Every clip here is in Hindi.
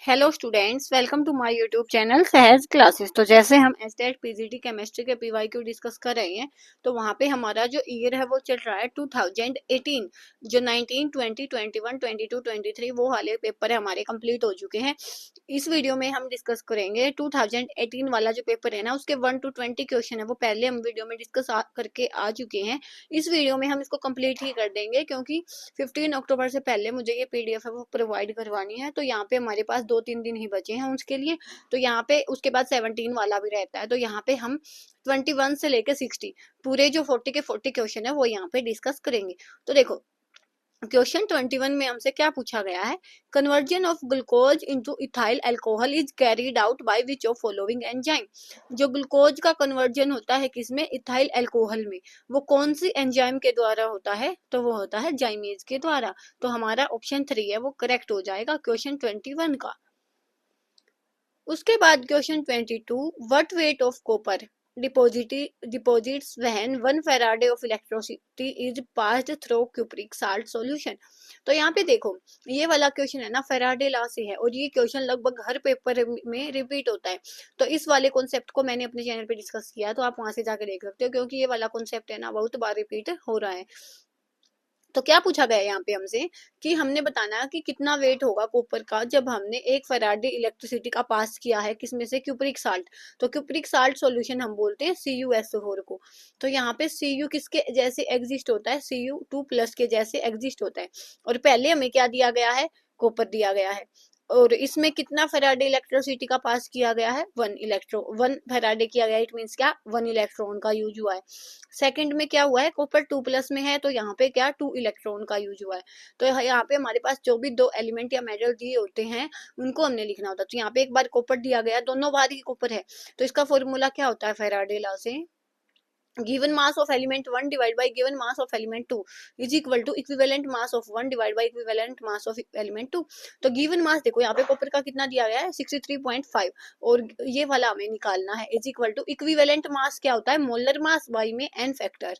Hello students, welcome to my YouTube channel Sahaj classes. तो जैसे हम एसटेट पीजीटी केमिस्ट्री के पीवाईक्यू डिस्कस कर रहे हैं, तो वहाँ पे हमारा जो ईयर है वो चल रहा है 2018। जो 19, 20, 21, 22, 23 वो वाले पेपर है हमारे कंप्लीट हो चुके हैं। इस वीडियो में हम डिस्कस करेंगे 2018 वाला जो पेपर है ना, उसके 1 to 20 क्वेश्चन है वो पहले हम वीडियो में डिस्कस करके आ चुके हैं। इस वीडियो में हम इसको कंप्लीट ही कर देंगे क्योंकि 15 अक्टूबर से पहले मुझे ये पीडीएफ है वो प्रोवाइड करवानी है। तो यहाँ पे हमारे पास 2-3 दिन ही बचे हैं उसके लिए। तो यहाँ पे उसके बाद 17 वाला भी रहता है। तो यहाँ पे हम 21 से लेकर 60 पूरे जो 40 के 40 क्वेश्चन है वो यहाँ पे डिस्कस करेंगे। तो देखो, क्वेश्चन 21 में हमसे क्या पूछा गया है। Conversion of glucose into ethyl alcohol is carried out by which of following enzyme. जो ग्लूकोज का कन्वर्जन होता है किसमें, इथाइल अल्कोहल में, वो कौन सी एंजाइम के द्वारा होता है, तो वो होता है जाइमेज के द्वारा। तो हमारा ऑप्शन 3 है वो करेक्ट हो जाएगा क्वेश्चन 21 का। उसके बाद question 22, what weight of copper deposits when 1 Faraday of electricity is passed through cupric salt solution. तो यहाँ पे देखो, ये वाला क्वेश्चन है ना फैराडे लॉ से है और ये क्वेश्चन लगभग हर पेपर में रिपीट होता है। तो इस वाले कॉन्सेप्ट को मैंने अपने चैनल पे डिस्कस किया, तो आप वहां से जाकर देख सकते हो क्योंकि ये वाला कॉन्सेप्ट है ना बहुत बार रिपीट हो रहा है। तो क्या पूछा गया यहाँ पे हमसे कि हमने बताना कि कितना वेट होगा कॉपर का जब हमने 1 फैराडे इलेक्ट्रिसिटी का पास किया है किसमें से, क्यूप्रिक साल्ट। तो क्यूप्रिक साल्ट सॉल्यूशन हम बोलते हैं CuSO4 को। तो यहाँ पे Cu किसके जैसे एग्जिस्ट होता है, Cu2+ के जैसे एग्जिस्ट होता है। और पहले हमें क्या दिया गया है, कॉपर दिया गया है। और इसमें कितना फैराडे इलेक्ट्रिसिटी का पास किया गया है, 1 फैराडे किया गया। इट मीन्स क्या, 1 इलेक्ट्रॉन का यूज हुआ है। सेकंड में क्या हुआ है, कॉपर 2+ में है तो यहाँ पे क्या 2 इलेक्ट्रॉन का यूज हुआ है। तो यहाँ पे हमारे पास जो भी 2 एलिमेंट या मेटल दिए होते हैं उनको हमने लिखना होता है। तो यहाँ पे एक बार कॉपर दिया गया, दोनों बार ही कॉपर है। तो इसका फॉर्मूला क्या होता है फैराडे लॉ से, given mass of element 1 divided by given mass of element 2 is equal to equivalent mass of 1 divided by equivalent mass of element 2। तो given mass देखो यहाँ पे कॉपर का कितना दिया गया है 63.5, और ये वाला हमें निकालना है is equal to equivalent mass क्या होता है, मोलर मास बाई में n फैक्टर।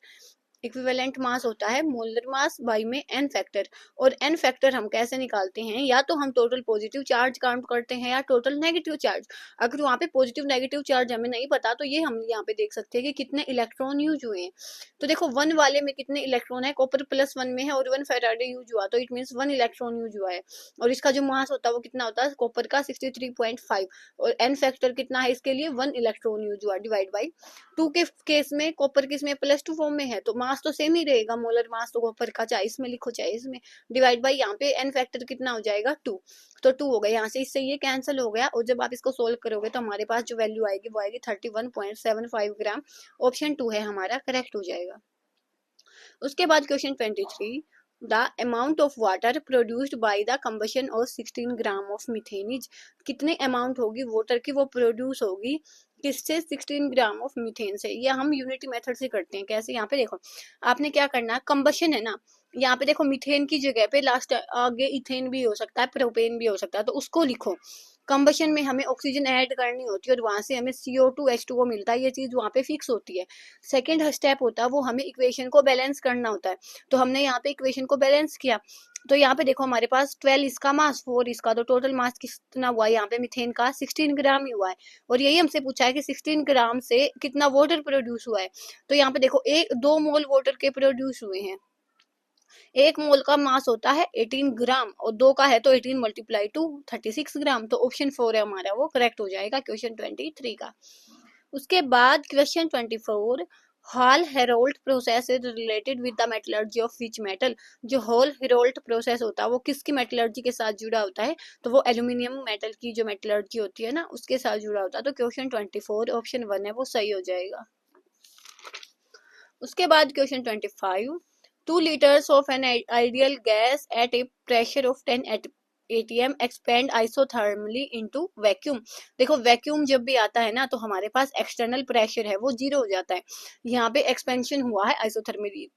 इक्विवेलेंट मास होता है मोलर मास बाई में n फैक्टर। और n फैक्टर हम कैसे निकालते हैं, या तो हम टोटल पॉजिटिव चार्ज काउंट करते हैं या टोटल नेगेटिव चार्ज। अगर वहाँ पे पॉजिटिव नेगेटिव चार्ज हमें नहीं पता तो ये हम यहाँ पे देख सकते हैं कि कितने इलेक्ट्रॉन यूज हुए हैं। तो देखो 1 वाले में कितने इलेक्ट्रॉन है, कॉपर +1 में है और 1 फैराडे यूज हुआ, तो इट मीन 1 इलेक्ट्रॉन यूज हुआ है। और इसका जो मास होता है वो कितना होता है, कॉपर का 63.5, और n फैक्टर कितना है इसके लिए, 1 इलेक्ट्रॉन यूज हुआ डिवाइड बाई 2 के केस में कॉपर किसमें +2 फॉर्म में है तो मास तो सेम ही रहेगा, मोलर मास तो कॉपर का चाहे इसमें लिखो चाहे इसमें, डिवाइड बाई यहाँ पे n फैक्टर कितना हो जाएगा 2। तो 2 हो गया यहाँ से, इससे ये कैंसिल हो गया। और जब आप इसको सोल्व करोगे तो हमारे पास जो वैल्यू आएगी वो आएगी 31.75 ग्राम। ऑप्शन 2 है हमारा करेक्ट हो जाएगा। उसके बाद question 23, the amount of water produced by the combustion of 16 gram of methane is. कितने अमाउंट होगी वाटर की वो प्रोड्यूस होगी किससे, 16 ग्राम ऑफ मीथेन से। या हम यूनिटी मेथड से करते हैं, कैसे, यहाँ पे देखो आपने क्या करना है, कंबशन है ना, यहाँ पे देखो मीथेन की जगह पे लास्ट आगे इथेन भी हो सकता है, प्रोपेन भी हो सकता है, तो उसको लिखो। कंबशन में हमें ऑक्सीजन ऐड करनी होती है और वहां से हमें CO2H2O मिलता है, ये चीज वहां पे फिक्स होती है। सेकेंड स्टेप होता है वो हमें इक्वेशन को बैलेंस करना होता है। तो हमने यहाँ पे इक्वेशन को बैलेंस किया, तो यहाँ पे देखो हमारे पास 12 इसका मास 4 इसका, तो टोटल मास कितना हुआ है यहाँ पे मीथेन का 16 ग्राम ही हुआ है। और यही हमसे पूछा है कि 16 ग्राम से कितना वाटर प्रोड्यूस हुआ है। तो यहाँ पे देखो 2 मोल वाटर के प्रोड्यूस हुए हैं। 1 मोल का मास होता है 18 ग्राम और 2 का है तो 18 × 2 36 ग्राम। तो ऑप्शन 4 है हमारा वो करेक्ट हो जाएगा क्वेश्चन 23 का। उसके बाद question 24, Hall Heroult process is related with the metallurgy of which metal. जो हॉल हेरोल्ट प्रोसेस होता है वो किसकी मेटलर्जी के साथ जुड़ा होता है, तो वो एल्यूमिनियम मेटल की जो मेटलर्जी होती है ना उसके साथ जुड़ा होता है। तो क्वेश्चन 24 ऑप्शन 1 है वो सही हो जाएगा। उसके बाद question 25, 2 liters of an ideal gas at a pressure of 10 atm expand isothermally into vacuum। देखो वैक्यूम जब भी आता है ना तो हमारे पास एक्सटर्नल प्रेशर है वो 0 हो जाता है। यहाँ पे एक्सपेंशन हुआ है आइसोथर्मली।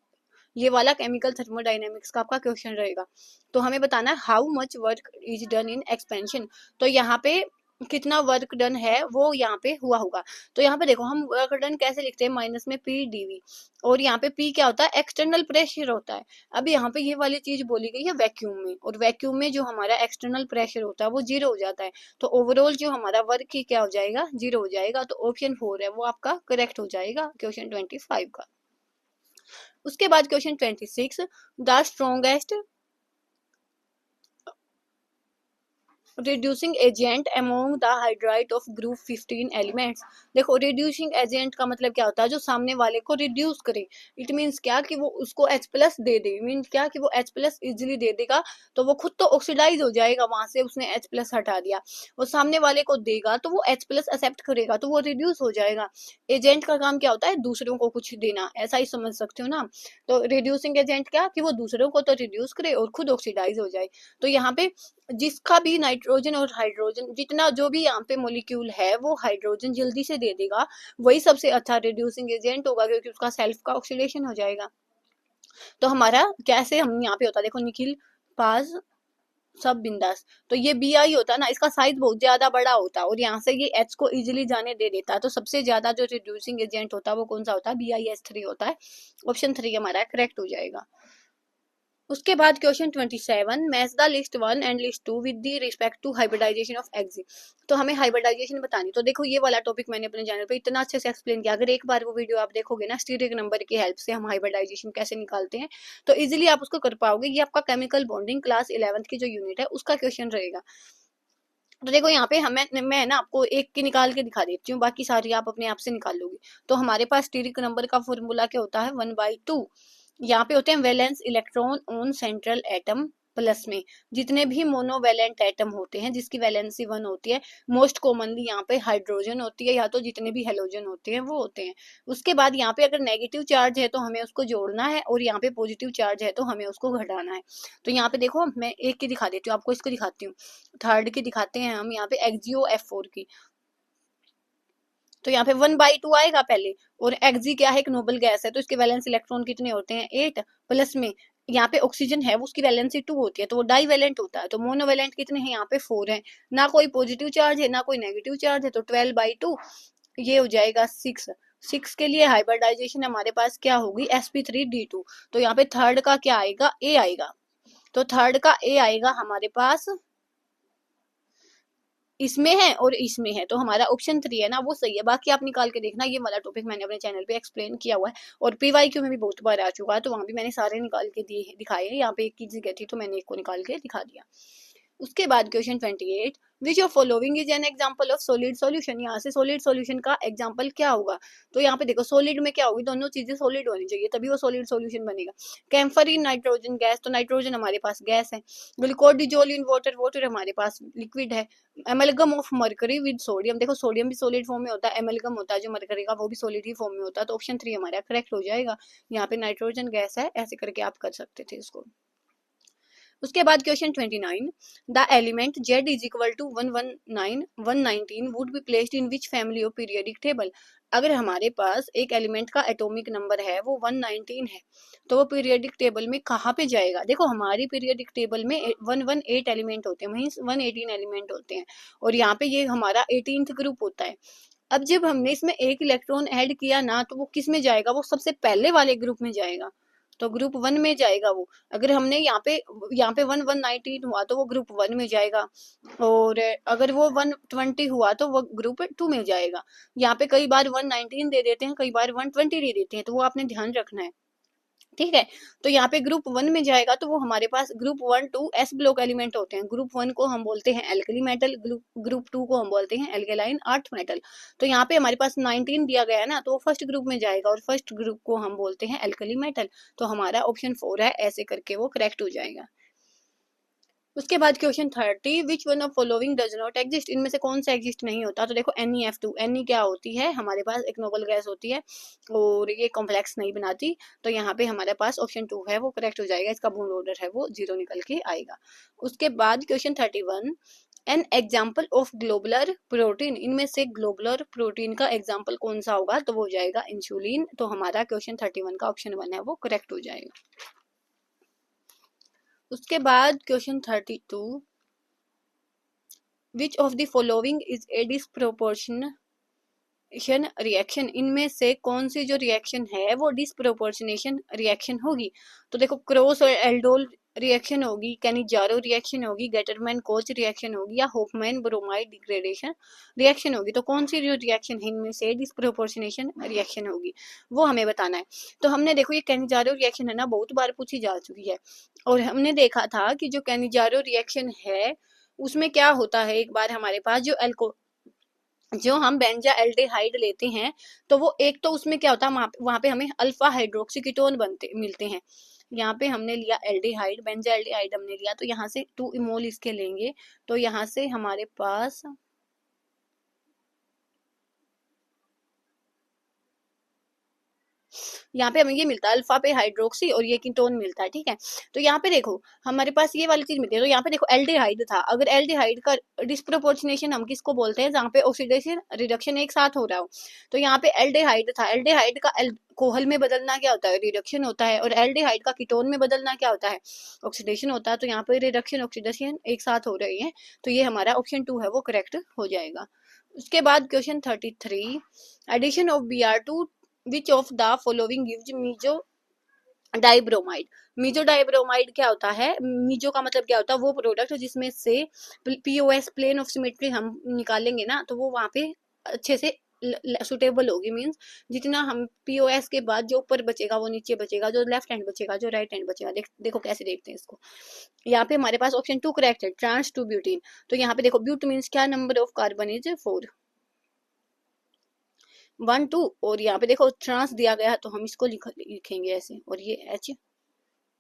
ये वाला केमिकल थर्मोडाइनेमिक्स का आपका क्वेश्चन रहेगा। तो हमें बताना है how much work is done in expansion. तो यहाँ पे कितना वर्क डन है वो यहाँ पे हुआ होगा। तो यहाँ पे देखो हम वर्क डन कैसे लिखते हैं, माइनस में पी डीवी, और यहाँ पे पी क्या होता है, एक्सटर्नल प्रेशर होता है। अब यहाँ पे ये वाली चीज बोली गई है वैक्यूम में, और वैक्यूम में जो हमारा एक्सटर्नल प्रेशर होता है वो 0 हो जाता है। तो ओवरऑल जो हमारा वर्क ही क्या हो जाएगा, 0 हो जाएगा। तो ऑप्शन 4 है वो आपका करेक्ट हो जाएगा क्वेश्चन 25 का। उसके बाद question 26, the strongest reducing agent among the hydride of group 15 elements. देखो रिड्यूसिंग एजेंट का मतलब क्या होता है, जो सामने वाले को रिड्यूस करे। इट मीन्स क्या कि वो उसको H प्लस दे दे, मीन्स क्या कि वो H प्लस इजिली दे देगा, तो वो खुद तो ऑक्सीडाइज हो जाएगा, वहां से उसने H प्लस हटा दिया, वो सामने वाले को देगा तो वो H प्लस एक्सेप्ट करेगा, तो वो रिड्यूस हो जाएगा। एजेंट का काम क्या होता है, दूसरों को कुछ देना, ऐसा ही समझ सकते हो ना। तो रिड्यूसिंग एजेंट क्या कि वो दूसरों को तो रिड्यूस करे और खुद ऑक्सीडाइज हो जाए। तो यहाँ पे जिसका भी नाइट्रोजन और हाइड्रोजन, जितना जो भी यहाँ पे मोलिक्यूल है वो हाइड्रोजन जल्दी से दे देगा, वही सबसे अच्छा रिड्यूसिंग एजेंट होगा, क्योंकि उसका सेल्फ का ऑक्सीडेशन हो जाएगा। तो हमारा कैसे हम यहाँ पे होता है, देखो निखिल पास सब बिंदास, तो ये बी आई होता है ना, इसका साइज बहुत ज्यादा बड़ा होता है और यहाँ से ये एच को इजिली जाने दे देता है। तो सबसे ज्यादा जो रिड्यूसिंग एजेंट होता है वो कौन सा होता है, BiS3 होता है। ऑप्शन 3 हमारा करेक्ट हो जाएगा। उसके बाद question 27, match the list 1 and list 2 with the respect to hybridization of एग्जी। तो हमें हाइब्रिडाइजेशन बतानी। तो देखो ये वाला टॉपिक मैंने अपने चैनल पे इतना अच्छे से एक्सप्लेन किया, अगर एक बार वो वीडियो आप देखोगे ना, स्टीरिक नंबर की हेल्प से हम हाइब्रिडाइजेशन कैसे निकालते हैं, तो इजिली आप उसको कर पाओगे। ये आपका केमिकल बॉन्डिंग क्लास 11th की जो यूनिट है उसका क्वेश्चन रहेगा। तो देखो यहाँ पे हमें मैं ना आपको एक की निकाल के दिखा देती हूँ, बाकी सारी आप अपने आप से निकाल लोगे। तो हमारे पास स्टीरिक नंबर का फॉर्मूला क्या होता है, 1/2। यहाँ पे होते हैं valence electron on central atom plus में, जितने भी मोनोवैलेंट एटम होते हैं जिसकी वैलेंसी 1 होती है, मोस्ट कॉमनली यहाँ पे हाइड्रोजन होती है, या तो जितने भी हेलोजन होते हैं वो होते हैं। उसके बाद यहाँ पे अगर नेगेटिव चार्ज है तो हमें उसको जोड़ना है, और यहाँ पे पॉजिटिव चार्ज है तो हमें उसको घटाना है। तो यहाँ पे देखो मैं एक की दिखा देती हूँ आपको, इसको दिखाती हूँ, थर्ड की दिखाते हैं हम, यहाँ पे XgO F4 की। तो यहाँ पे 1/2 आएगा पहले, और Xg क्या है, एक नोबल गैस है, तो इसके वैलेंस इलेक्ट्रॉन कितने होते हैं, 8, प्लस में यहाँ पे ऑक्सीजन है वो उसकी वैलेंसी 2 होती है, तो वो डाईवैलेंट होता है। तो मोनोवैलेंट कितने हैं, यहाँ पे 4 है, ना कोई पॉजिटिव चार्ज है ना कोई नेगेटिव चार्ज है, तो 12/2 ये हो जाएगा 6। 6 के लिए हाइब्रिडाइजेशन हमारे पास क्या होगी, sp3d2। तो यहाँ पे थर्ड का क्या आएगा, ए आएगा। तो थर्ड का ए आएगा हमारे पास, इसमें है और इसमें है, तो हमारा ऑप्शन 3 है ना वो सही है। बाकी आप निकाल के देखना, ये वाला टॉपिक मैंने अपने चैनल पे एक्सप्लेन किया हुआ है, और PYQ में भी बहुत बार आ चुका है, तो वहां भी मैंने सारे निकाल के दिए दिखाए हैं। यहाँ पे एक की जगह थी तो मैंने एक को निकाल के दिखा दिया। उसके बाद question 28, which of following is an example of solid solution. यहाँ से सॉलिड सॉल्यूशन का एग्जांपल क्या होगा, तो यहाँ पे देखो सॉलिड में क्या होगी, दोनों चीजें सॉलिड होनी चाहिए तभी वो सॉलिड सॉल्यूशन बनेगा। कैम्फर इन नाइट्रोजन गैस, तो नाइट्रोजन हमारे पास गैस है। Glucose dissolve in water, water हमारे पास लिक्विड है। Amalgam of mercury with sodium, देखो सोडियम भी सॉलिड फॉर्म में होता है, एमलगम होता है जो मरकरी का वो भी सॉलिड ही फॉर्म में होता है। तो ऑप्शन 3 हमारा करेक्ट हो जाएगा। यहाँ पे नाइट्रोजन गैस है, ऐसे करके आप कर सकते थे इसको। उसके बाद question 29, the element Z is equal to 119 119 would be placed in which family of periodic table. अगर हमारे पास एक एलिमेंट का एटॉमिक नंबर है वो 119 है, तो वो पीरियडिक टेबल में कहाँ पे जाएगा। देखो हमारी पीरियडिक टेबल में 118 एलिमेंट होते हैं, वहीं 118 एलिमेंट होते हैं, और यहाँ पे ये हमारा 18th ग्रुप होता है। अब जब हमने इसमें एक इलेक्ट्रॉन ऐड किया ना, तो वो किस में जाएगा, वो सबसे पहले वाले ग्रुप में जाएगा, तो ग्रुप 1 में जाएगा वो। अगर हमने यहाँ पे 119 हुआ तो वो ग्रुप 1 में जाएगा, और अगर वो 120 हुआ तो वो ग्रुप 2 में जाएगा। यहाँ पे कई बार 119 दे देते हैं, कई बार 120 दे देते हैं, तो वो आपने ध्यान रखना है, ठीक है। तो यहाँ पे ग्रुप 1 में जाएगा, तो वो हमारे पास ग्रुप 1 2 S ब्लॉक एलिमेंट होते हैं। ग्रुप 1 को हम बोलते हैं एल्कली मेटल, ग्रुप 2 को हम बोलते हैं एल्केलाइन अर्थ मेटल। तो यहाँ पे हमारे पास 19 दिया गया है ना, तो वो फर्स्ट ग्रुप में जाएगा, और फर्स्ट ग्रुप को हम बोलते हैं एल्कली मेटल। तो हमारा ऑप्शन 4 है, ऐसे करके वो करेक्ट हो जाएगा। उसके बाद question 30, which one of following does not exist. इनमें से कौन सा एग्जिस्ट नहीं होता, तो देखो NeF2, Ne क्या होती है, हमारे पास एक नोबल गैस होती है, और ये कॉम्प्लेक्स नहीं बनाती। तो यहाँ पे हमारे पास ऑप्शन 2 है वो करेक्ट हो जाएगा, इसका बॉन्ड ऑर्डर है वो 0 निकल के आएगा। उसके बाद question 31, an example of globular protein. इनमें से ग्लोबुलर प्रोटीन का एग्जाम्पल कौन सा होगा, तो वो हो जाएगा इंसुलिन। तो हमारा क्वेश्चन 31 का ऑप्शन 1 है वो करेक्ट हो जाएगा। उसके बाद question 32, which of the following is a disproportion reaction, इनमें से कौन सी जो रिएक्शन है वो डिस्प्रोपोर्शनेशन रिएक्शन होगी। तो देखो क्रॉस और एल्डोल रिएक्शन होगी, कैनिजारो रिएक्शन होगी, गेटरमैन कोच रिएक्शन होगी, या होफमैन ब्रोमाइड डिग्रेडेशन रिएक्शन होगी। तो कौन सी जो रिएक्शन है इनमें से डिस्प्रोपोर्शनेशन रिएक्शन होगी वो हमें बताना है। तो हमने देखो ये कैनिजारो रिएक्शन है ना बहुत बार पूछी जा चुकी है, और हमने देखा था कि जो कैनिजारो रिएक्शन है उसमें क्या होता है, एक बार हमारे पास जो हम बेंजा एल्डिहाइड लेते हैं तो वो एक तो उसमें क्या होता है वहां पे हमें अल्फा हाइड्रोक्सी कीटोन बनते मिलते हैं। यहाँ पे हमने लिया एल्डिहाइड, बेंजा एल्डिहाइड हमने लिया, तो यहाँ से 2 इमोल इसके लेंगे, तो यहाँ से हमारे पास यहाँ पे हमें ये मिलता है अल्फा पे हाइड्रोक्सी और ये कीटोन मिलता है, ठीक है। तो यहाँ पे देखो हमारे पास ये वाली चीज मिलती है, तो यहाँ पे देखो एल्डिहाइड था, अगर एल्डिहाइड का डिस्प्रोपोर्शनेशन हम किसको बोलते हैं, जहाँ पे ऑक्सीडेशन रिडक्शन एक साथ हो रहा हो। तो यहाँ पे एल्डिहाइड था, एल्डिहाइड का कोहल में बदलना क्या होता है, रिडक्शन होता है, और एल्डिहाइड का कीटोन में बदलना क्या होता है, ऑक्सीडेशन होता है। तो यहाँ पे रिडक्शन ऑक्सीडेशन एक साथ हो रही है, तो ये हमारा ऑप्शन 2 है वो करेक्ट हो जाएगा। उसके बाद question 33, addition of Br2 which of the following gives meso dibromide. Meso dibromide क्या होता है, मीजो का मतलब क्या होता है, वो प्रोडक्ट जिसमें से पीओएस प्लेन ऑफ सिमेट्री हम निकालेंगे ना तो वो वहां पे अच्छे से सुटेबल होगी, मींस जितना हम पीओएस के बाद जो ऊपर बचेगा वो नीचे बचेगा, जो लेफ्ट हैंड बचेगा जो राइट हैंड बचेगा। देखो कैसे देखते हैं इसको। यहाँ पे हमारे पास ऑप्शन 2 करेक्ट है, ट्रांस टू ब्यूटीन। तो यहाँ पे देखो ब्यूट मीन्स क्या, नंबर ऑफ कार्बन इज 4, 1 2, और यहाँ पे देखो ट्रांस दिया गया है तो हम इसको लिखेंगे ऐसे, और ये एच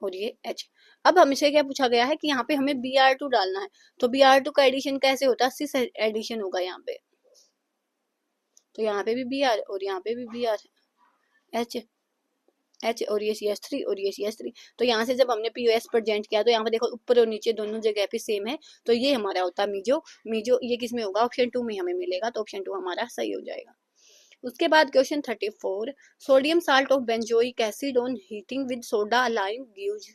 और ये एच। अब हमसे क्या पूछा गया है कि यहाँ पे हमें Br2 डालना है, तो Br2 का एडिशन कैसे होता है, सिस एडिशन होगा यहाँ पे। तो यहाँ पे भी Br और यहाँ पे भी Br, एच एच और ये CH3 और ये CH3। तो यहाँ से जब हमने POS प्रेजेंट किया तो यहाँ पे देखो ऊपर और नीचे दोनों जगह पे सेम है, तो ये हमारा होता है मीजो। मीजो ये किस में होगा, ऑप्शन 2 में हमें मिलेगा, तो ऑप्शन 2 हमारा सही हो जाएगा। उसके बाद question 34, sodium salt of benzoic acid on heating with soda lime gives.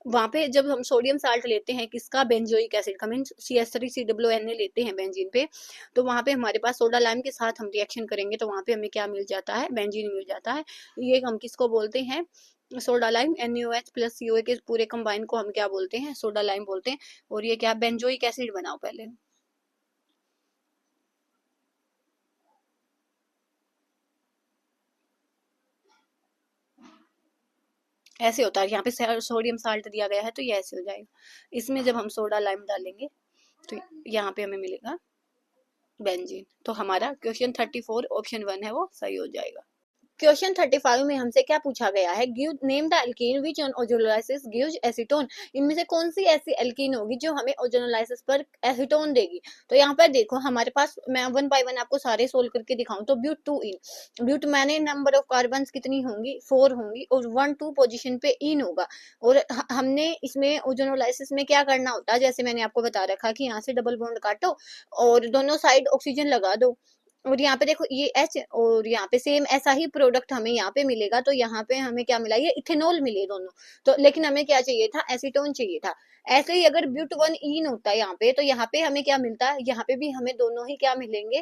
वहां पे जब हम सोडियम साल्ट लेते हैं किसका, बेंजोइक एसिड का, मीन CH3COONA लेते हैं बेंजीन पे, तो वहां पे हमारे पास सोडा लाइम के साथ हम रिएक्शन करेंगे तो वहां पे हमें क्या मिल जाता है, बेंजीन मिल जाता है। ये हम किसको बोलते हैं, soda lime NaOH plus COA के पूरे कंबाइन को हम क्या बोलते हैं, सोडा लाइम बोलते हैं। और ये क्या, बेंजोइक एसिड बनाओ पहले। ऐसे होता है, यहाँ पे सोडियम साल्ट दिया गया है तो ये ऐसे हो जाएगा। इसमें जब हम सोडा लाइम डालेंगे तो यहाँ पे हमें मिलेगा बेंजीन। तो हमारा क्वेश्चन 34 ऑप्शन 1 है वो सही हो जाएगा। क्वेश्चन 35 में हमसे क्या पूछा गया है, give name the alkene which on ozonolysis gives acetone. इनमें से कौन सी ऐसी एल्कीन होगी जो हमें ओजोलाइसिस पर एसीटोन देगी। तो यहाँ पर देखो हमारे पास, मैं 1 बाय 1 आपको सारे सोल्व करके दिखाऊं। तो ब्यूट 2 इन, ब्यूट मैंने नंबर ऑफ कार्बन कितनी होंगी, 4 होंगी, और 1 2 पोजिशन पे इन होगा। और हमने इसमें ओजोनोलाइसिस में क्या करना होता है, जैसे मैंने आपको बता रखा कि यहाँ से डबल बॉन्ड काटो और दोनों साइड ऑक्सीजन लगा दो, और यहाँ पे देखो ये H और यहाँ पे सेम ऐसा ही प्रोडक्ट हमें यहाँ पे मिलेगा। तो यहाँ पे हमें क्या मिला, ये इथेनॉल मिले दोनों। तो लेकिन हमें क्या चाहिए था, एसीटोन चाहिए था। ऐसे ही अगर ब्यूट 1 इन होता है यहाँ पे, तो यहाँ पे हमें क्या मिलता है, यहाँ पे भी हमें दोनों ही क्या मिलेंगे,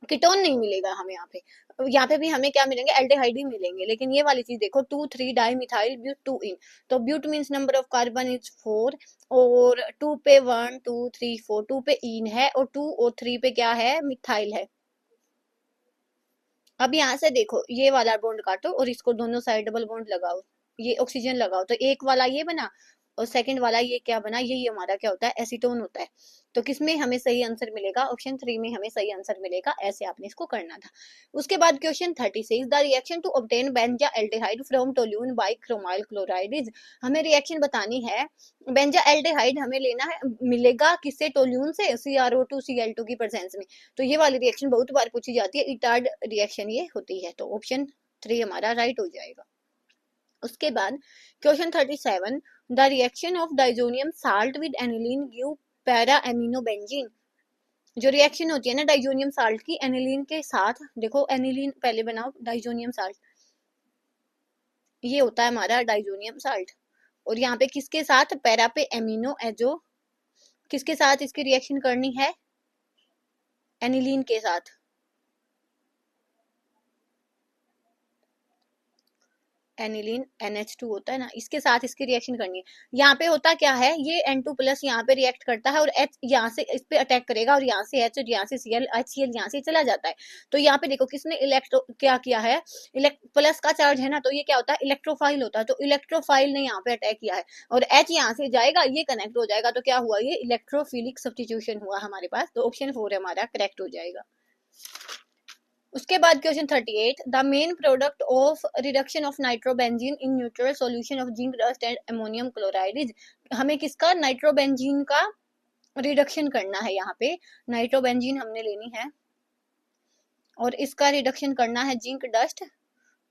कीटोन नहीं मिलेगा हमें यहाँ पे। यहाँ पे भी हमें क्या मिलेंगे, एल्डिहाइड ही मिलेंगे। लेकिन ये वाली चीज देखो 2 3 डाई मिथाइल ब्यूट 2 इन, तो but means number of carbon is 4, और 2 पे 1 2 3 4, 2 पे इन है, और 2 और 3 पे क्या है, मिथाइल है। अब यहाँ से देखो ये वाला बॉन्ड काटो और इसको दोनों साइड डबल बॉन्ड लगाओ, ये ऑक्सीजन लगाओ, तो एक वाला ये बना और सेकंड वाला ये क्या बना, ये हमारा क्या होता है, एसीटोन होता है। तो किसमें हमें सही आंसर मिलेगा, ऑप्शन 3 में हमें सही आंसर मिलेगा। ऐसे आपने इसको करना था। उसके बाद question 36, the reaction to obtain benzaldehyde from toluene by chromyl chloride is. हमें रिएक्शन बतानी है, बेंजा एल्डिहाइड हमें लेना है, मिलेगा किससे, टोल्यून से, CrO2Cl2 की प्रेजेंस में। तो ये वाली रिएक्शन बहुत बार पूछी जाती है, इटार्ड रिएक्शन ये होती है। तो ऑप्शन 3 हमारा राइट हो जाएगा। उसके बाद question 37, the reaction of diazonium salt with aniline give para amino benzene. जो रिएक्शन होती है ना डाइजोनियम साल्ट की एनिलीन के साथ, देखो एनिलीन पहले बनाओ, डाइजोनियम साल्ट ये होता है हमारा डाइजोनियम साल्ट, और यहाँ पे किसके साथ, पैरा पे एमिनो एजो किसके साथ इसकी रिएक्शन करनी है? एनिलीन के साथ। एनिलीन NH2 होता है ना, इसके साथ इसकी रिएक्शन करनी है। यहाँ पे होता क्या है, ये N2+ यहाँ पे रिएक्ट करता है और H यहाँ से इस पे अटैक करेगा और यहाँ से H और यहाँ से Cl, HCl यहाँ से चला जाता है। तो यहाँ पे देखो किसने इलेक्ट्रो क्या किया है, प्लस का चार्ज है ना, तो ये क्या होता है, इलेक्ट्रोफाइल होता है। तो इलेक्ट्रोफाइल ने यहाँ पे अटैक किया है और H यहाँ से जाएगा, ये कनेक्ट हो जाएगा। तो क्या हुआ, ये इलेक्ट्रोफिलिक सब्स्टिट्यूशन हुआ हमारे पास। तो ऑप्शन 4 हमारा करेक्ट हो जाएगा। उसके बाद question 38, the main product of reduction of nitrobenzene in neutral solution of zinc dust and ammonium chloride is. हमें किसका, नाइट्रोबेंजीन का रिडक्शन करना है। यहाँ पे नाइट्रोबेंजीन हमने लेनी है और इसका रिडक्शन करना है जिंक डस्ट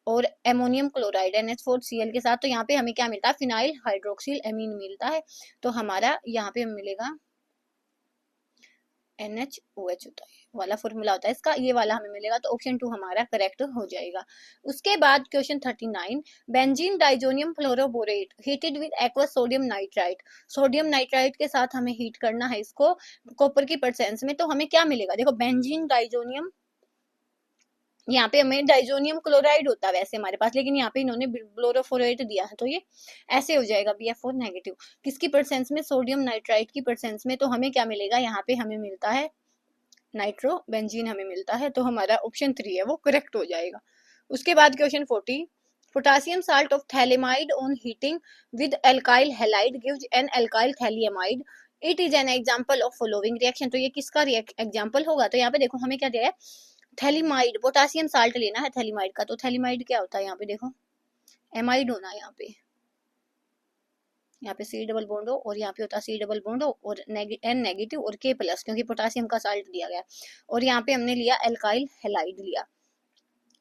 और एमोनियम क्लोराइड NH4Cl के साथ। तो यहाँ पे हमें क्या मिलता है, फिनाइल हाइड्रोक्सिल एमीन मिलता है। तो हमारा यहाँ पे मिलेगा NHOH होता है वाला फॉर्मूला होता है इसका, ये वाला हमें मिलेगा। तो ऑप्शन 2 हमारा करेक्ट हो जाएगा। उसके बाद question 39, benzene diazonium fluoroborate heated with aqueous sodium nitrite. Sodium nitrite के साथ हमें हीट करना है इसको कॉपर की परसेंस में। तो हमें क्या मिलेगा, देखो बेंजीन डाइजोनियम, यहाँ पे हमें डाइजोनियम क्लोराइड होता है वैसे हमारे पास, लेकिन यहाँ पे इन्होंने फ्लोरोफोरेट दिया है। तो ये ऐसे हो जाएगा BF4 नेगेटिव, किसकी परसेंस में, सोडियम नाइट्राइट की परसेंस में। तो हमें क्या मिलेगा, यहाँ पे हमें मिलता है नाइट्रो बेंजीन हमें मिलता है। तो हमारा ऑप्शन 3 है वो करेक्ट हो जाएगा। उसके बाद question 40, potassium salt of phthalimide on heating with alkyl halide gives N alkyl phthalimide, it is an example of following reaction. तो ये किसका एग्जांपल होगा, तो यहाँ पे देखो हमें क्या दिया है, थैलिमाइड, पोटासियम साल्ट लेना है थैलिमाइड का। तो थैलिमाइड क्या होता है, यहाँ पे देखो एमाइड होना है, यहाँ पे C डबल बॉन्ड हो और यहाँ पे होता है C डबल बॉन्ड हो और N नेगेटिव और K प्लस, क्योंकि पोटासियम का साल्ट दिया गया और यहाँ पे हमने लिया एल्काइल हैलाइड लिया।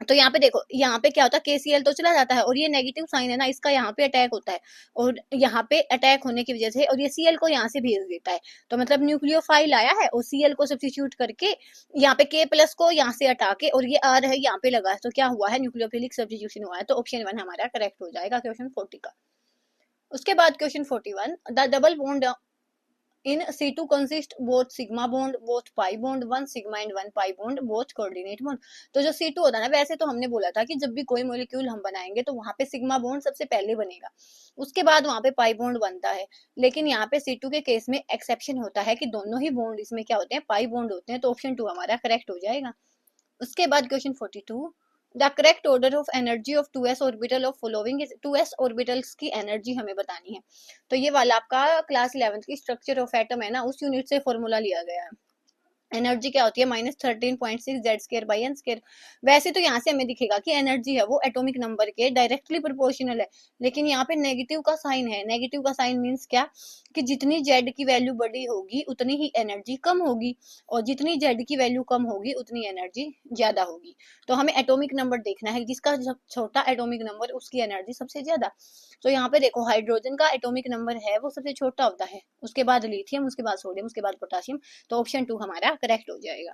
तो यहाँ पे देखो, यहाँ पे क्या होता है, KCl तो चला जाता है और ये नेगेटिव साइन है ना, इसका यहाँ पे अटैक होता है और यहाँ पे अटैक होने की वजह से और ये Cl को यहाँ से भेज देता है। तो मतलब न्यूक्लियोफाइल आया है और Cl को सब्स्टिट्यूट करके यहाँ पे K+ को यहाँ से हटा के और ये R है यहाँ पे लगा है। तो क्या हुआ है, न्यूक्लियोफिलिक सब्स्टिट्यूशन हुआ है। तो ऑप्शन 1 हमारा करेक्ट हो जाएगा क्वेश्चन 40 का। उसके बाद question 41, the double bond in C2 consist both sigma bond, both pi bond, one sigma and one pi bond, both coordinate bond। तो जो C2 होता है ना, वैसे तो हमने बोला था कि जब भी कोई मॉलिक्यूल हम बनाएंगे तो वहां पे सिग्मा बॉन्ड सबसे पहले बनेगा, उसके बाद वहां पे पाई बॉन्ड बनता है। लेकिन यहाँ पे C2 के केस में एक्सेप्शन होता है कि दोनों ही बॉन्ड इसमें क्या होते हैं, पाई बॉन्ड होते हैं। तो ऑप्शन 2 हमारा करेक्ट हो जाएगा। उसके बाद question 42, the correct order of energy of 2s orbital of following is. 2s orbitals की एनर्जी हमें बतानी है। तो ये वाला आपका क्लास 11 की स्ट्रक्चर ऑफ एटम है ना, उस यूनिट से फॉर्मूला लिया गया है। एनर्जी क्या होती है, -13.6 Z²/n²। वैसे तो यहाँ से हमें दिखेगा कि एनर्जी है वो एटॉमिक नंबर के डायरेक्टली प्रोपोर्शनल है, लेकिन यहाँ पे नेगेटिव का साइन है। नेगेटिव का साइन मीन्स क्या, कि जितनी जेड की वैल्यू बड़ी होगी उतनी ही एनर्जी कम होगी और जितनी जेड की वैल्यू कम होगी उतनी एनर्जी ज्यादा होगी। तो हमें एटॉमिक नंबर देखना है, जिसका छोटा एटॉमिक नंबर उसकी एनर्जी सबसे ज्यादा। तो यहाँ पे देखो हाइड्रोजन का एटॉमिक नंबर है वो सबसे छोटा होता है, उसके बाद लिथियम, उसके बाद सोडियम, उसके बाद पोटासियम। तो ऑप्शन 2 हमारा करेक्ट हो जाएगा।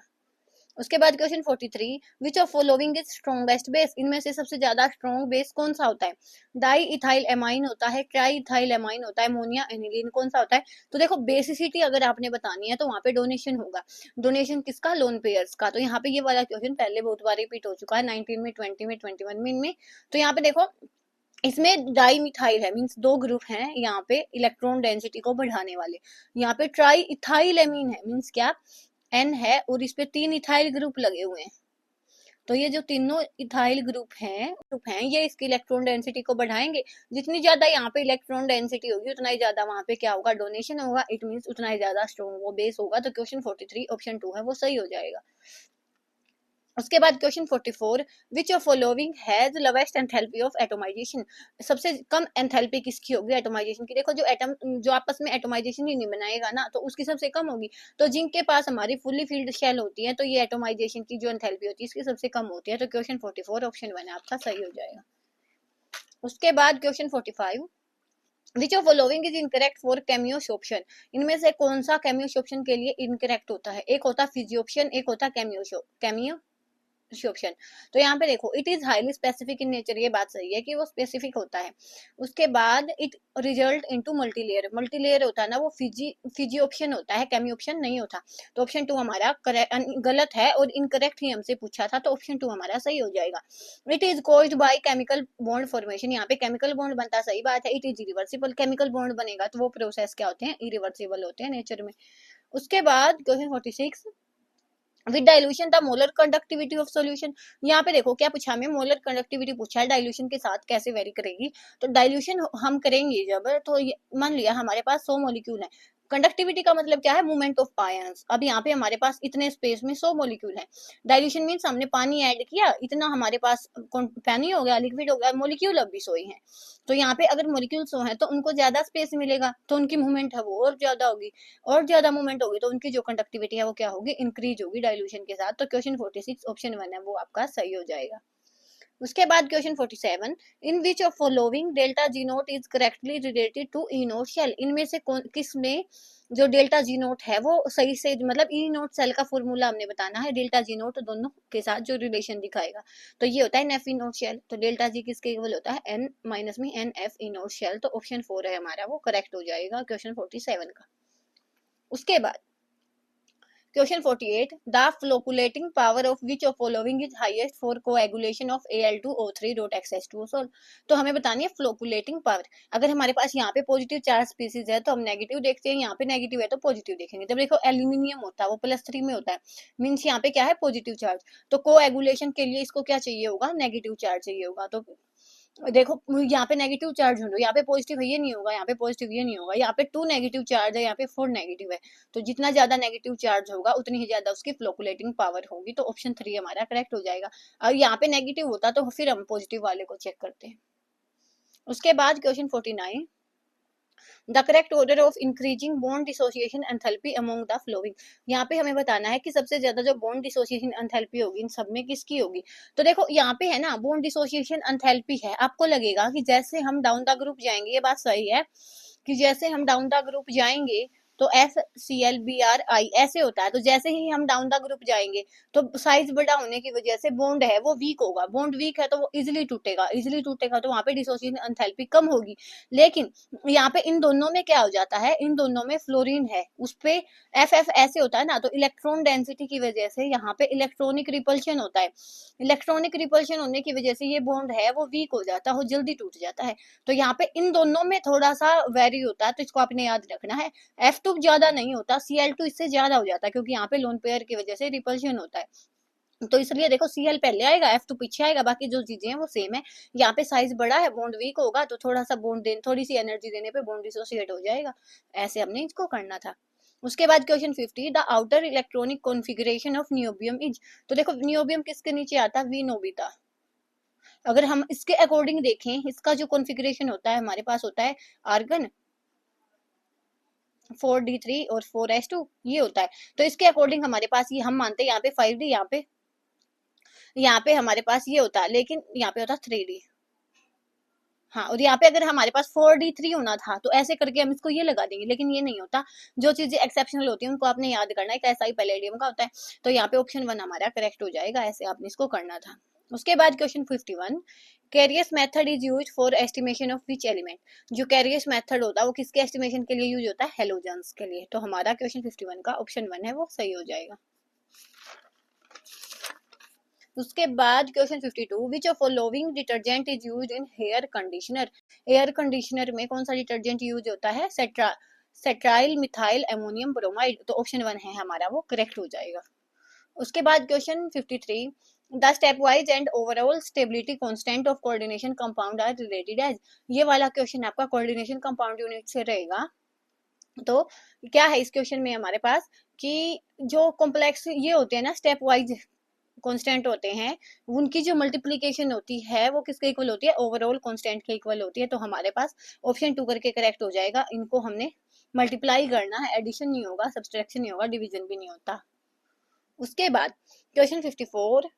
उसके बाद question 43, which of following is strongest base. इनमें से सबसे ज्यादा स्ट्रॉन्ग बेस कौन सा होता है, डाई इथाइल एमाइन होता है, ट्राई इथाइल एमाइन होता है, अमोनिया एनिलीन, कौन सा होता है। तो देखो बेसिसिटी अगर आपने बतानी है तो वहां पे डोनेशन होगा। डोनेशन किसका, लोन पेयर्स का। तो यहाँ पे ये वाला क्वेश्चन पहले बहुत बार रिपीट हो चुका है, 19 में, 20 में, 21 में, इनमें। तो यहाँ पे देखो इसमें डाई मिथाइल है, मीन्स 2 ग्रुप हैं यहाँ पे इलेक्ट्रॉन डेंसिटी को बढ़ाने वाले। यहाँ पे ट्राई इथाइल एमीन है, मीन्स क्या, N है और इस पे 3 इथाइल ग्रुप लगे हुए हैं। तो ये जो तीनों इथाइल ग्रुप हैं ये इसकी इलेक्ट्रॉन डेंसिटी को बढ़ाएंगे। जितनी ज्यादा यहाँ पे इलेक्ट्रॉन डेंसिटी होगी उतना ही ज्यादा वहां पे क्या होगा, डोनेशन होगा। इट मीन्स उतना ही ज्यादा स्ट्रॉन्ग वो बेस होगा। तो क्वेश्चन 43 ऑप्शन 2 है वो सही हो जाएगा। उसके बाद question 44, which of following has lowest enthalpy of atomization. सबसे कम एंथैल्पी किसकी होगी एटोमाइजेशन की। देखो जो एटम जो आपस में एटोमाइजेशन ही नहीं बनाएगा ना, तो उसकी सबसे कम होगी। तो जिंक के पास हमारी फुल्ली फील्ड शेल होती है, तो ये एटोमाइजेशन की जो एंथैल्पी होती है इसकी सबसे कम होती है। तो क्वेश्चन 44 ऑप्शन 1 आपका सही हो जाएगा। उसके बाद question 45, which of following is incorrect for cameos option. इनमें से कौन सा कैमियोस ऑप्शन के लिए इनकरेक्ट होता है। एक होता फिजियोप्शन, एक होता कैमियो। ऑप्शन। तो यहाँ पे देखो it is highly specific in nature, ये बात सही है कि वो स्पेसिफिक होता है। उसके बाद it result into multilayer, multilayer होता है ना वो फिजी ऑप्शन होता है, केमी ऑप्शन नहीं होता। तो ऑप्शन 2 हमारा गलत है और इनकरेक्ट ही हमसे पूछा था, तो ऑप्शन 2 हमारा सही हो जाएगा। It is caused by chemical bond formation, यहाँ पे केमिकल बॉन्ड बनता, सही बात है। It is irreversible, chemical bond बनेगा तो वो प्रोसेस क्या होते हैं, इरिवर्सिबल होते हैं नेचर में। उसके बाद question 46, with dilution the molar conductivity of solution. यहाँ पे देखो क्या पूछा हमें, मोलर कंडक्टिविटी पूछा है, डाइल्यूशन के साथ कैसे वेरी करेगी। तो डाइल्यूशन हम करेंगे जब, तो मान लिया हमारे पास 100 मॉलिक्यूल है। कंडक्टिविटी का मतलब क्या है, मूवमेंट ऑफ आयंस। अब यहाँ पे हमारे पास इतने स्पेस में 100 मॉलिक्यूल है। डाइल्यूशन मीन्स हमने पानी ऐड किया, इतना हमारे पास पानी हो गया, लिक्विड हो गया, मॉलिक्यूल अब भी 100 ही है। तो यहाँ पे अगर मॉलिक्यूल 100 है तो उनको ज्यादा स्पेस मिलेगा, तो उनकी मूवमेंट है वो और ज्यादा होगी, और ज्यादा मूवमेंट होगी तो उनकी जो कंडक्टिविटी है वो क्या होगी, इंक्रीज होगी डाइल्यूशन के साथ। तो क्वेश्चन 46 ऑप्शन 1 है वो आपका सही हो जाएगा। उसके बाद question 47, in which of following delta G naught is correctly related to E naught cell, इनमें से कौन किस में जो डेल्टा जी नोट है वो सही से, मतलब ई नोट सेल का फॉर्मूला हमने बताना है, डेल्टा जी नोट दोनों के साथ जो रिलेशन दिखाएगा। तो ये होता है नेफ ई नोट शेल, तो डेल्टा जी किसके इक्वल होता है, एन माइनस में n F E naught cell. तो ऑप्शन 4 है हमारा वो करेक्ट हो जाएगा क्वेश्चन 47 का। उसके बाद question 48, the flocculating power of which of following is highest for coagulation of Al2O3 dot XH2O sol. तो हमें बतानी है फ्लोकुलेटिंग पावर। अगर हमारे पास यहाँ पे पॉजिटिव चार्ज स्पीसीज है तो हम नेगेटिव देखते हैं, यहाँ पे नेगेटिव है तो पॉजिटिव देखेंगे। जब देखो एल्यूमिनियम होता है वो +3 में होता है, मीन्स यहाँ पे क्या है, पॉजिटिव चार्ज। तो कोएगुलेशन के लिए इसको क्या चाहिए होगा, नेगेटिव चार्ज चाहिए होगा। तो देखो यहाँ पे नेगेटिव चार्ज ढूंढो, यहाँ पे पॉजिटिव है ये नहीं होगा, यहाँ पे पॉजिटिव ये नहीं होगा, यहाँ पे 2 नेगेटिव चार्ज है, यहाँ पे 4 नेगेटिव है। तो जितना ज्यादा नेगेटिव चार्ज होगा उतनी ही ज्यादा उसकी फ्लोकुलेटिंग पावर होगी। तो ऑप्शन 3 हमारा करेक्ट हो जाएगा। और यहाँ पे नेगेटिव होता तो फिर हम पॉजिटिव वाले को चेक करते हैं। उसके बाद question 49, the correct order of increasing bond dissociation enthalpy among the flowing. यहाँ पे हमें बताना है कि सबसे ज्यादा जो बॉन्ड डिसोसिएशन एंथैल्पी होगी इन सब में किसकी होगी। तो देखो यहाँ पे है ना, बॉन्ड डिसोसिएशन एंथैल्पी है, आपको लगेगा कि जैसे हम डाउन द ग्रुप जाएंगे, ये बात सही है कि जैसे हम डाउन द ग्रुप जाएंगे तो FClBrI ऐसे होता है। तो जैसे ही हम डाउन द ग्रुप जाएंगे तो साइज बड़ा होने की वजह से बॉन्ड है वो वीक होगा, बॉन्ड वीक है तो वो इजिली टूटेगा, इजिली टूटेगा तो वहां पे डिसोसिएशन एंथैल्पी कम होगी। लेकिन यहाँ पे इन दोनों में क्या हो जाता है, इन दोनों में फ्लोरीन है, उस पे FF ऐसे होता है ना, तो इलेक्ट्रॉन डेंसिटी की वजह से यहाँ पे इलेक्ट्रॉनिक रिपल्शन होता है। इलेक्ट्रॉनिक रिपल्शन होने की वजह से ये बॉन्ड है वो वीक हो जाता है, वो जल्दी टूट जाता है। तो यहाँ पे इन दोनों में थोड़ा सा वेरी होता है, तो इसको आपने याद रखना है। F2 ज्यादा नहीं होता, Cl2 इससे ज्यादा हो जाता है, क्योंकि यहाँ पे लोन पेयर की वजह से रिपल्शन होता है। तो इसलिए देखो Cl पहले आएगा, F2 पीछे आएगा, बाकी जो चीजें हैं वो सेम है। यहाँ पे साइज बड़ा है, बॉन्ड वीक होगा, तो थोड़ा सा बॉन्ड देने, थोड़ी सी एनर्जी देने पे बॉन्ड डिसोसिएट हो जाएगा। ऐसे हमने इसको करना था। उसके बाद question 50, the outer electronic configuration of niobium is. तो देखो नियोबियम किसके नीचे आता है, विनोबिता। अगर हम इसके अकॉर्डिंग देखें, इसका जो कॉन्फ़िगरेशन होता है हमारे पास होता है आर्गन 4d3 और 4s2 ये होता है। तो इसके अकॉर्डिंग हमारे पास ये हम मानते हैं यहाँ पे 5d, यहाँ पे हमारे पास ये होता है, लेकिन यहाँ पे होता है 3d। हाँ, और यहाँ पे अगर हमारे पास 4d3 होना था तो ऐसे करके हम इसको ये लगा देंगे, लेकिन ये नहीं होता। जो चीजें एक्सेप्शनल होती है उनको आपने याद करना है, ऐसा ही पैलेडियम का होता है। तो यहाँ पे ऑप्शन 1 हमारा करेक्ट हो जाएगा, ऐसे आपने इसको करना था। उसके बाद question 51, Carius method is use for estimation of which element. जो कैरियस मेथड होता है वो किसके एस्टिमेशन के लिए यूज होता है, हेलोजेंस के लिए। तो हमारा क्वेश्चन 51 का ऑप्शन 1 है वो सही हो जाएगा। उसके बाद question 52, which of following detergent is used in hair conditioner. Air conditioner में कौन सा डिटर्जेंट यूज होता है, सेट्राइल मिथाइल अमोनियम ब्रोमाइड। तो ऑप्शन 1 है हमारा वो करेक्ट हो जाएगा। उसके बाद question 53, the stepwise and overall stability constant of coordination compound are related as. ये वाला क्वेश्चन आपका कोऑर्डिनेशन कंपाउंड यूनिट से रहेगा। तो क्या है इस क्वेश्चन में हमारे पास कि जो कॉम्प्लेक्स ये होते हैं ना, स्टेप वाइज कांस्टेंट होते हैं, उनकी जो मल्टीप्लीकेशन होती है वो किसके इक्वल होती है, ओवरऑल कांस्टेंट के इक्वल होती है। तो हमारे पास ऑप्शन 2 करके करेक्ट हो जाएगा। इनको हमने मल्टीप्लाई करना है, एडिशन नहीं होगा, सब्सट्रैक्शन नहीं होगा, डिवीजन भी नहीं होता। उसके बाद क्वेश्चन 54,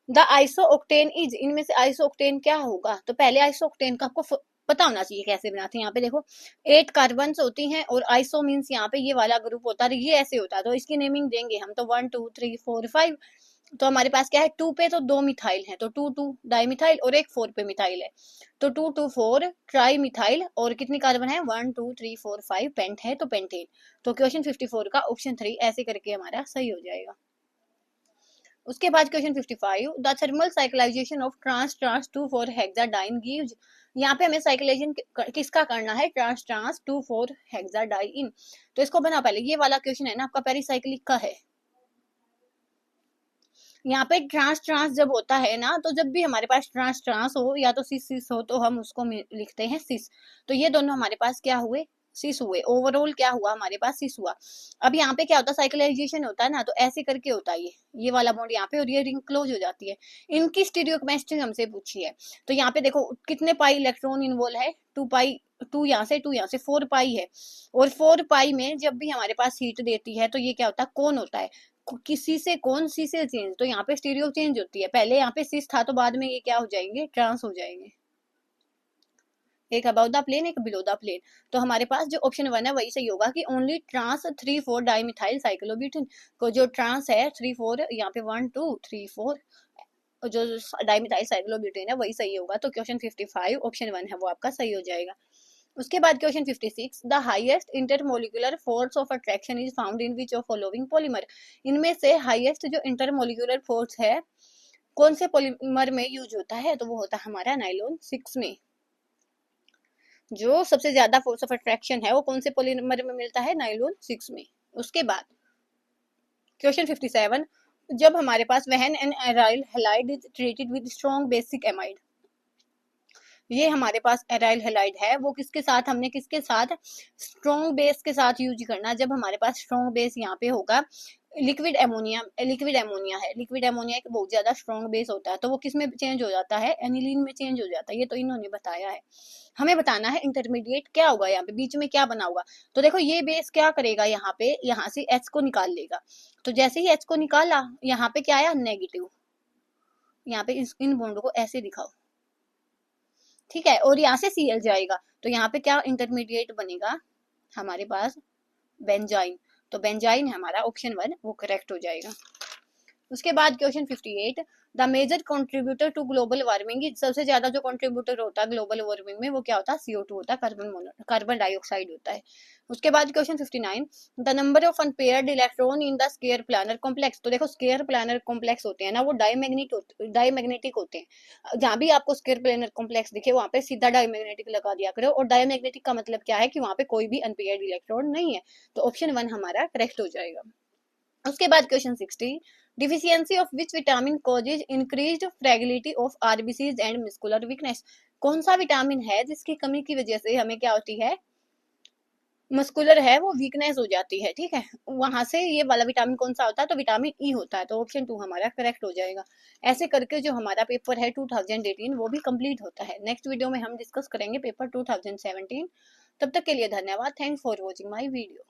द आइसोओक्टेन इज। इनमें से आइसोओक्टेन क्या होगा। तो पहले आइसोओक्टेन का आपको पता होना चाहिए कैसे बनाते हैं। यहाँ पे देखो 8 कार्बन होती हैं और आइसो मीन्स यहाँ पे ये वाला ग्रुप होता है, ये ऐसे होता है। तो इसकी नेमिंग देंगे हम, तो 1 2 3 4 5। तो हमारे पास क्या है, 2 पे तो 2 मिथाइल है, तो 2 2 डाइमिथाइल और एक 4 पे मिथाइल है, तो 2 2 4 ट्राई मिथाइल, और कितनी कार्बन है, 1 2 3 4 5 पेंट है, तो पेंटेन। तो क्वेश्चन 54 का ऑप्शन 3 ऐसे करके हमारा सही हो जाएगा। उसके बाद question 55, the thermal cyclization of trans trans 2 4 hexadiene gives, यहाँ पे हमें साइक्लाइजेशन किसका करना है, ट्रांस ट्रांस 2 4 हेक्साडाइन। तो इसको बना, पहले ये वाला क्वेश्चन है ना आपका पेरिसाइक्लिक का है। यहाँ पे ट्रांस ट्रांस जब होता है ना, तो जब भी हमारे पास ट्रांस ट्रांस हो या तो सिस सिस हो, तो हम उसको लिखते हैं सिस। तो ये दोनों हमारे पास क्या हुए, सिस हुए, ओवरऑल क्या हुआ हमारे पास, सिस हुआ। अब यहाँ पे क्या होता है, साइक्लाइजेशन होता है ना, तो ऐसे करके होता है, ये वाला बॉन्ड यहाँ पे, और ये रिंग क्लोज हो जाती है। इनकी स्टीरियोकेमिस्ट्री हमसे पूछी है, तो यहाँ पे देखो कितने पाई इलेक्ट्रॉन इन्वॉल्व है, 2 पाई, 2 यहाँ से 2 यहाँ से 4 पाई है, और 4 पाई में जब भी हमारे पास हीट देती है तो ये क्या होता है, कौन होता है, किसी से कौन सी से चेंज, तो यहाँ पे स्टीरियो चेंज होती है, पहले यहाँ पे सिस था तो बाद में ये क्या हो जाएंगे, ट्रांस हो जाएंगे, एक अबाउट द प्लेन एक बिलो द प्लेन। तो हमारे पास जो ऑप्शन 1 है वही सही होगा कि ओनली ट्रांस 3 4 डाइमिथाइल साइक्लोब्यूटेन को, जो ट्रांस है 3 4 यहाँ पे 1 2 3 4, जो डाइमिथाइल साइक्लोब्यूटेन है वही सही होगा। तो क्वेश्चन 55 ऑप्शन 1 है वो आपका सही हो जाएगा। उसके बाद question 56, the highest intermolecular force of attraction is found in which of following polymer, इनमें से हाईएस्ट जो इंटरमोलिकुलर फोर्स है कौन से पॉलीमर में यूज होता है, तो वो होता है हमारा नाइलॉन 6 में। जो सबसे ज्यादा फोर्स ऑफ अट्रैक्शन है वो कौन से पॉलीमर में मिलता है, नाइलॉन 6 में। उसके बाद क्वेश्चन 57, जब हमारे पास when an aryl halide is treated with strong basic amide, ये हमारे पास एराइल हैलाइड है, वो किसके साथ, हमने किसके साथ, स्ट्रॉन्ग बेस के साथ यूज करना। जब हमारे पास स्ट्रॉन्ग बेस यहाँ पे होगा, लिक्विड एमोनिया, लिक्विड एमोनिया है, लिक्विड एमोनिया एक बहुत ज्यादा स्ट्रॉन्ग बेस होता है, तो वो किस में चेंज हो जाता है, एनिलीन में चेंज हो जाता है, ये तो इन्होंने बताया है। हमें बताना है इंटरमीडिएट क्या होगा, यहाँ पे बीच में क्या बना होगा। तो देखो ये बेस क्या करेगा, यहाँ पे यहाँ से एच को निकाल लेगा, तो जैसे ही एच को निकाला यहाँ पे क्या आया, नेगेटिव, यहाँ पे इन बॉन्ड को ऐसे दिखाओ, ठीक है, और यहाँ से Cl जाएगा, तो यहाँ पे क्या इंटरमीडिएट बनेगा हमारे पास, बेंजाइन। तो बेंजाइन है हमारा ऑप्शन 1 वो करेक्ट हो जाएगा। उसके बाद question 58, the major contributor to global warming, सबसे ज्यादा जो कंट्रीब्यूटर होता है ग्लोबल वार्मिंग में वो क्या होता है, CO2 होता है, कार्बन डाइऑक्साइड होता है। उसके बाद question 59, the number of unpaired electron in the square planar complex, तो देखो स्केयर प्लानर कॉम्प्लेक्स होते हैं ना वो डायमैग्नेटिक होते हैं, जहां भी आपको स्केयर प्लानर कॉम्प्लेक्स दिखे वहां पे सीधा डायमैग्नेटिक लगा दिया करो, और डायमैग्नेटिक का मतलब क्या है कि वहां पे कोई भी अनपेयर्ड इलेक्ट्रॉन नहीं है, तो ऑप्शन 1 हमारा करेक्ट हो जाएगा। उसके बाद question 60, deficiency of which vitamin causes increased fragility of RBCs and muscular weakness, कौन सा विटामिन है जिसकी कमी की वजह से हमें क्या होती है, मस्कुलर है वो वीकनेस हो जाती है, ठीक है, वहां से ये वाला विटामिन कौन सा होता है, तो विटामिन ई होता है, तो ऑप्शन 2 हमारा करेक्ट हो जाएगा। ऐसे करके जो हमारा पेपर है 2018 वो भी कंप्लीट होता है। नेक्स्ट वीडियो में हम डिस्कस करेंगे पेपर 2017। तब तक के लिए धन्यवाद, thanks for watching my video.